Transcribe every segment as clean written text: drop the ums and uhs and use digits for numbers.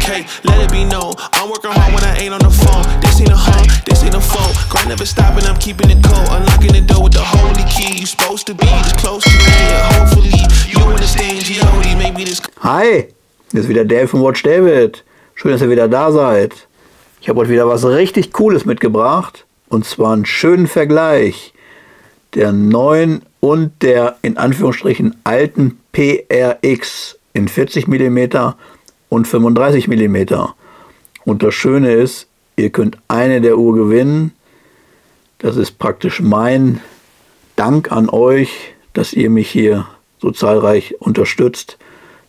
Hey, let it be known, I'm working hard when I ain't on the phone. This ain't a home, this ain't a foe. Grind never stopping, I'm keeping it cold. Unlocking the door with the holy key. You supposed to be this close to me, and hopefully you understand G.O.D. Maybe this. Hi, hier ist wieder Dave von Watch David. Schön, dass ihr wieder da seid. Ich habe heute wieder was richtig Cooles mitgebracht. Und zwar einen schönen Vergleich der neuen und der in Anführungsstrichen alten PRX in 40 mm und 35 mm. Und das Schöne ist, ihr könnt eine der Uhr gewinnen. Das ist praktisch mein Dank an euch, dass ihr mich hier so zahlreich unterstützt.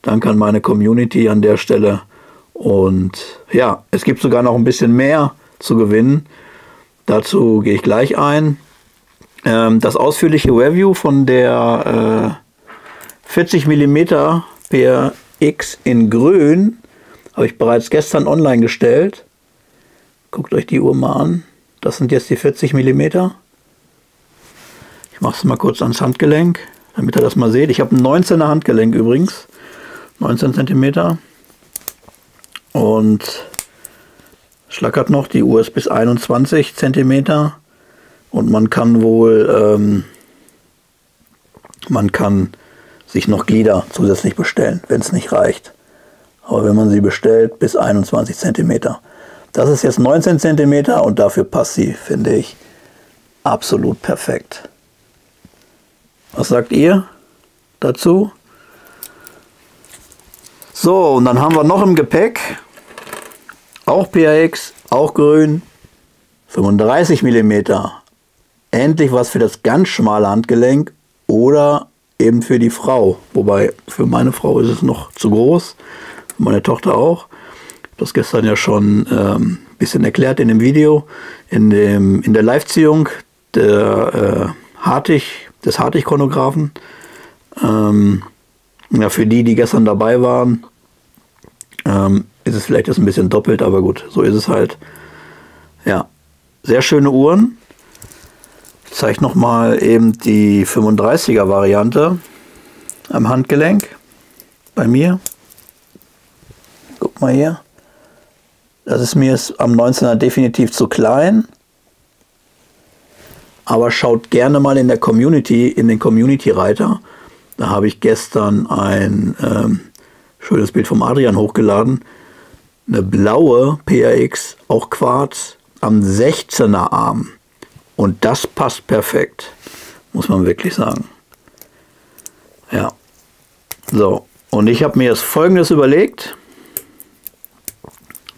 Danke an meine Community an der Stelle. Und ja, es gibt sogar noch ein bisschen mehr zu gewinnen. Dazu gehe ich gleich ein. Das ausführliche Review von der 40 mm PRX in Grün habe ich bereits gestern online gestellt. Guckt euch die Uhr mal an. Das sind jetzt die 40 mm. Ich mache es mal kurz ans Handgelenk, damit ihr das mal seht. Ich habe ein 19er Handgelenk übrigens. 19 cm. Und schlackert noch. Die Uhr ist bis 21 cm. Und man kann wohl, man kann sich noch Glieder zusätzlich bestellen, wenn es nicht reicht. Aber wenn man sie bestellt, bis 21 cm. Das ist jetzt 19 cm und dafür passt sie, finde ich, absolut perfekt. Was sagt ihr dazu? So, und dann haben wir noch im Gepäck, auch PRX, auch grün, 35 mm. Endlich was für das ganz schmale Handgelenk oder eben für die Frau. Wobei für meine Frau ist es noch zu groß, für meine Tochter auch. Ich habe das gestern ja schon ein bisschen erklärt in dem Video, in der Live-Ziehung des Hartig-Chronographen. Ja, für die gestern dabei waren, ist es vielleicht jetzt ein bisschen doppelt, aber gut, so ist es halt. Ja, sehr schöne Uhren. Ich zeige nochmal eben die 35er Variante am Handgelenk bei mir. Guck mal hier. Das ist mir jetzt am 19er definitiv zu klein. Aber schaut gerne mal in der Community, in den Community-Reiter. Da habe ich gestern ein schönes Bild vom Adrian hochgeladen. Eine blaue PRX, auch Quarz, am 16er Arm. Und das passt perfekt, muss man wirklich sagen. Ja, so. Und ich habe mir jetzt Folgendes überlegt.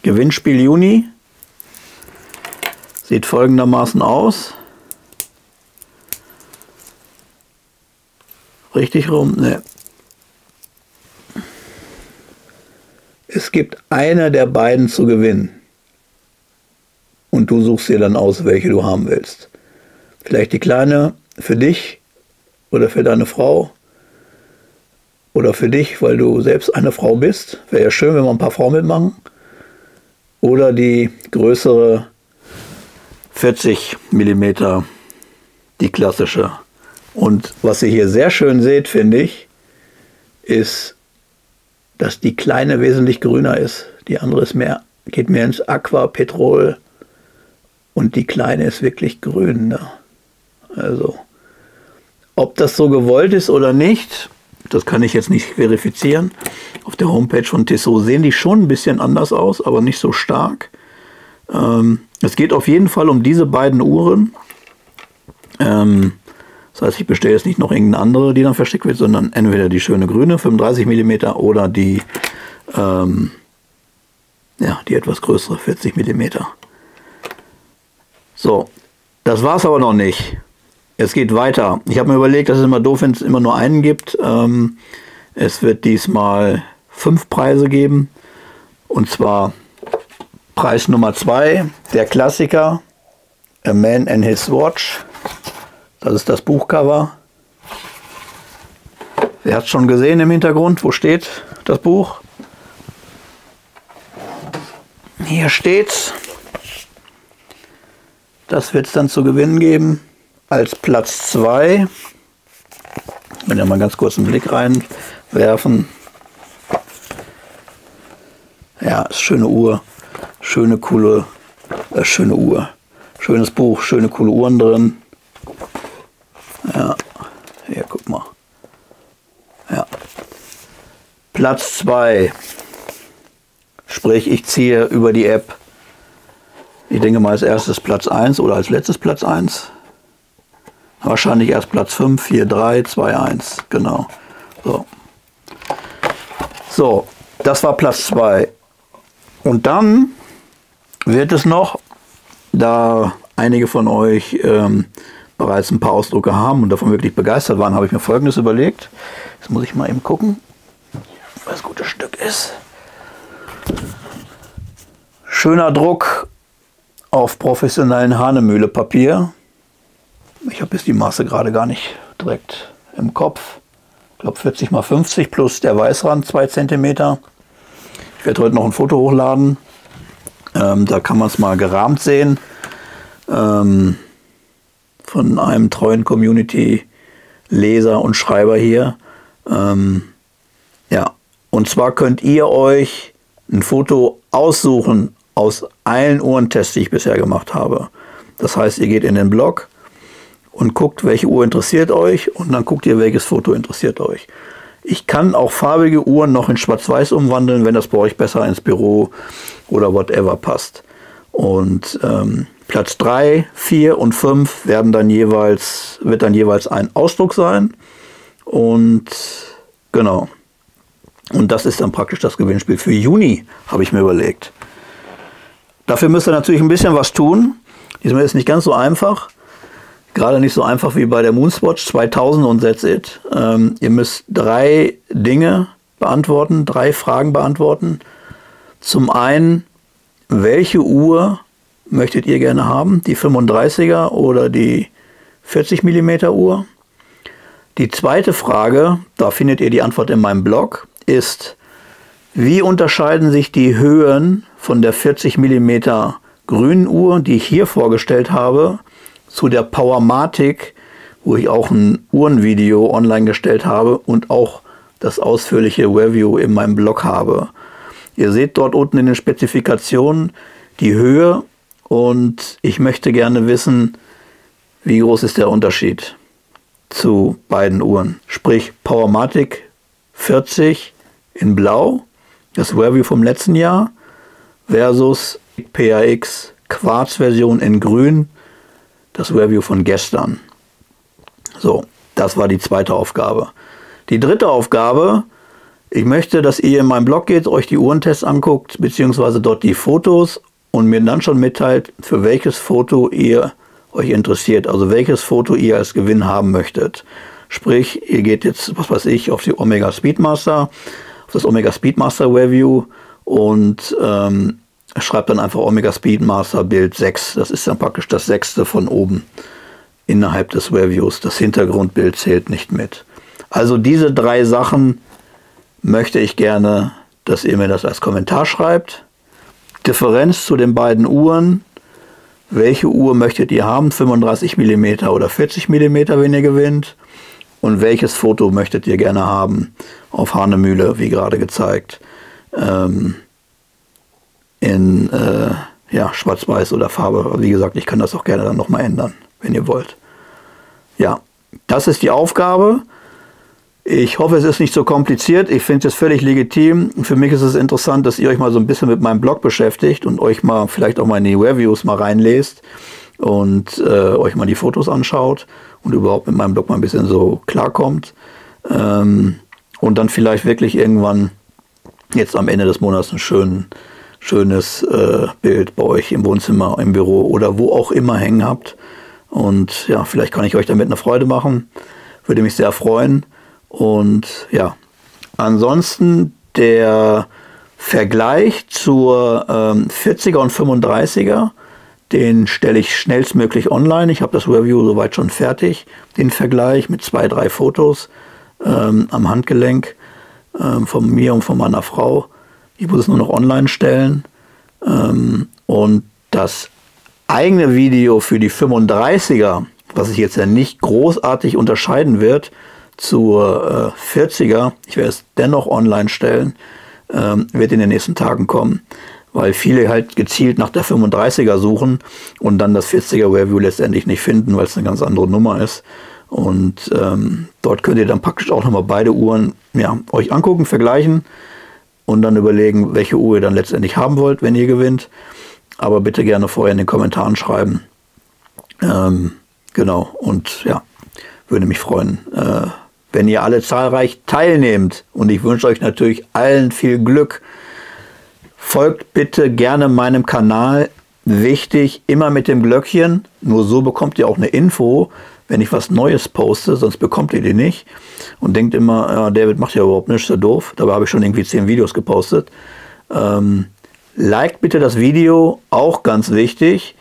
Gewinnspiel Juni. Sieht folgendermaßen aus. Richtig rum? Ne. Es gibt eine der beiden zu gewinnen. Und du suchst dir dann aus, welche du haben willst. Vielleicht die kleine für dich oder für deine Frau. Oder für dich, weil du selbst eine Frau bist. Wäre ja schön, wenn wir ein paar Frauen mitmachen. Oder die größere 40 mm, die klassische. Und was ihr hier sehr schön seht, finde ich, ist, dass die kleine wesentlich grüner ist. Die andere ist geht mehr ins Aqua, Petrol. Und die kleine ist wirklich grün. Ne? Also, ob das so gewollt ist oder nicht, das kann ich jetzt nicht verifizieren. Auf der Homepage von Tissot sehen die schon ein bisschen anders aus, aber nicht so stark. Es geht auf jeden Fall um diese beiden Uhren. Das heißt, ich bestelle jetzt nicht noch irgendeine andere, die dann versteckt wird, sondern entweder die schöne grüne 35 mm oder die, ja, die etwas größere 40 mm. So, das war es aber noch nicht. Es geht weiter. Ich habe mir überlegt, das ist immer doof, wenn es immer nur einen gibt. Es wird diesmal 5 Preise geben. Und zwar Preis Nummer 2, der Klassiker, A Man and His Watch. Das ist das Buchcover. Wer hat es schon gesehen im Hintergrund? Wo steht das Buch? Hier steht's. Das wird es dann zu gewinnen geben. Als Platz 2. Ich will ja mal ganz kurz einen Blick reinwerfen. Ja, ist schöne Uhr, schöne, coole, schöne Uhr. Schönes Buch, schöne, coole Uhren drin. Ja, hier, guck mal. Ja. Platz 2. Sprich, ich ziehe über die App. Ich denke mal als erstes Platz 1 oder als letztes Platz 1. Wahrscheinlich erst Platz 5, 4, 3, 2, 1. Genau. So, das war Platz 2. Und dann wird es noch, da einige von euch bereits ein paar Ausdrucke haben und davon wirklich begeistert waren, habe ich mir Folgendes überlegt. Jetzt muss ich mal eben gucken, was das gute Stück ist. Schöner Druck auf professionellen Hahnemühle-Papier. Ich habe jetzt die Maße gerade gar nicht direkt im Kopf. Ich glaube 40 x 50 plus der Weißrand 2 cm. Ich werde heute noch ein Foto hochladen. Da kann man es mal gerahmt sehen. Von einem treuen Community-Leser und Schreiber hier. Ja, und zwar könnt ihr euch ein Foto aussuchen aus allen Uhrentests, die ich bisher gemacht habe. Das heißt, ihr geht in den Blog und guckt, welche Uhr interessiert euch und dann guckt ihr, welches Foto interessiert euch. Ich kann auch farbige Uhren noch in Schwarz-Weiß umwandeln, wenn das bei euch besser ins Büro oder whatever passt. Und Platz 3, 4 und 5 wird dann jeweils ein Ausdruck sein. Und genau. Und das ist dann praktisch das Gewinnspiel für Juni, habe ich mir überlegt. Dafür müsst ihr natürlich ein bisschen was tun. Diesmal ist es nicht ganz so einfach. Gerade nicht so einfach wie bei der Moonswatch 2000 und That's It. Ihr müsst 3 Dinge beantworten, 3 Fragen beantworten. Zum einen, welche Uhr möchtet ihr gerne haben? Die 35er oder die 40 mm Uhr? Die zweite Frage, da findet ihr die Antwort in meinem Blog, ist, wie unterscheiden sich die Höhen von der 40 mm grünen Uhr, die ich hier vorgestellt habe, zu der Powermatic, wo ich auch ein Uhrenvideo online gestellt habe und auch das ausführliche Review in meinem Blog habe. Ihr seht dort unten in den Spezifikationen die Höhe und ich möchte gerne wissen, wie groß ist der Unterschied zu beiden Uhren. Sprich Powermatic 40 in Blau, das Review vom letzten Jahr, versus PAX Quarz-Version in Grün, das Review von gestern. So, das war die zweite Aufgabe. Die dritte Aufgabe, ich möchte, dass ihr in meinem Blog geht, euch die Uhrentests anguckt, beziehungsweise dort die Fotos und mir dann schon mitteilt, für welches Foto ihr euch interessiert, also welches Foto ihr als Gewinn haben möchtet. Sprich, ihr geht jetzt, was weiß ich, auf die Omega Speedmaster, auf das Omega Speedmaster Review und schreibt dann einfach Omega Speedmaster Bild 6. Das ist dann praktisch das 6. von oben innerhalb des Reviews. Das Hintergrundbild zählt nicht mit. Also diese 3 Sachen möchte ich gerne, dass ihr mir das als Kommentar schreibt. Differenz zu den beiden Uhren. Welche Uhr möchtet ihr haben? 35 mm oder 40 mm, wenn ihr gewinnt? Und welches Foto möchtet ihr gerne haben? Auf Hahnemühle, wie gerade gezeigt. In ja, Schwarz-Weiß oder Farbe. Wie gesagt, ich kann das auch gerne dann nochmal ändern, wenn ihr wollt. Ja, das ist die Aufgabe. Ich hoffe, es ist nicht so kompliziert. Ich finde es völlig legitim. Für mich ist es interessant, dass ihr euch mal so ein bisschen mit meinem Blog beschäftigt und euch mal vielleicht auch mal in die Reviews mal reinlest und euch mal die Fotos anschaut und überhaupt mit meinem Blog mal ein bisschen so klarkommt. Und dann vielleicht wirklich irgendwann jetzt am Ende des Monats ein schönes Bild bei euch im Wohnzimmer, im Büro oder wo auch immer hängen habt. Und ja, vielleicht kann ich euch damit eine Freude machen. Würde mich sehr freuen. Und ja, ansonsten der Vergleich zur 40er und 35er, den stelle ich schnellstmöglich online. Ich habe das Review soweit schon fertig. Den Vergleich mit 2, 3 Fotos am Handgelenk von mir und von meiner Frau. Ich muss es nur noch online stellen. Und das eigene Video für die 35er, was sich jetzt ja nicht großartig unterscheiden wird zur 40er, ich werde es dennoch online stellen, wird in den nächsten Tagen kommen. Weil viele halt gezielt nach der 35er suchen und dann das 40er Review letztendlich nicht finden, weil es eine ganz andere Nummer ist. Und dort könnt ihr dann praktisch auch nochmal beide Uhren euch angucken, vergleichen und dann überlegen, welche Uhr ihr dann letztendlich haben wollt, wenn ihr gewinnt. Aber bitte gerne vorher in den Kommentaren schreiben. Genau, und ja, würde mich freuen, wenn ihr alle zahlreich teilnehmt. Und ich wünsche euch natürlich allen viel Glück. Folgt bitte gerne meinem Kanal. Wichtig, immer mit dem Glöckchen. Nur so bekommt ihr auch eine Info, wenn ich was Neues poste, sonst bekommt ihr die nicht. Und denkt immer, ja, David macht ja überhaupt nichts, so doof. Dabei habe ich schon irgendwie 10 Videos gepostet. Liked bitte das Video, auch ganz wichtig.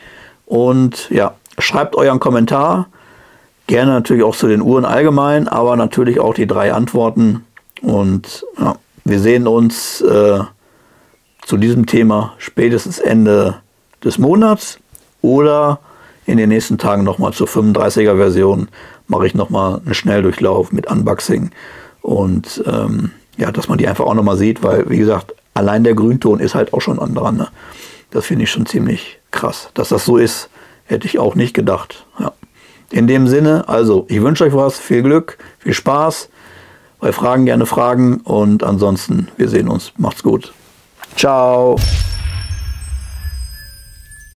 Und ja, schreibt euren Kommentar. Gerne natürlich auch zu den Uhren allgemein, aber natürlich auch die 3 Antworten. Und ja, wir sehen uns zu diesem Thema spätestens Ende des Monats oder in den nächsten Tagen nochmal zur 35er Version mache ich nochmal einen Schnelldurchlauf mit Unboxing und ja, dass man die einfach auch nochmal sieht, weil wie gesagt, allein der Grünton ist halt auch schon dran. Ne? Das finde ich schon ziemlich krass. Dass das so ist, hätte ich auch nicht gedacht. Ja. In dem Sinne, also ich wünsche euch was, viel Glück, viel Spaß, bei Fragen gerne fragen und ansonsten, wir sehen uns. Macht's gut. Ciao.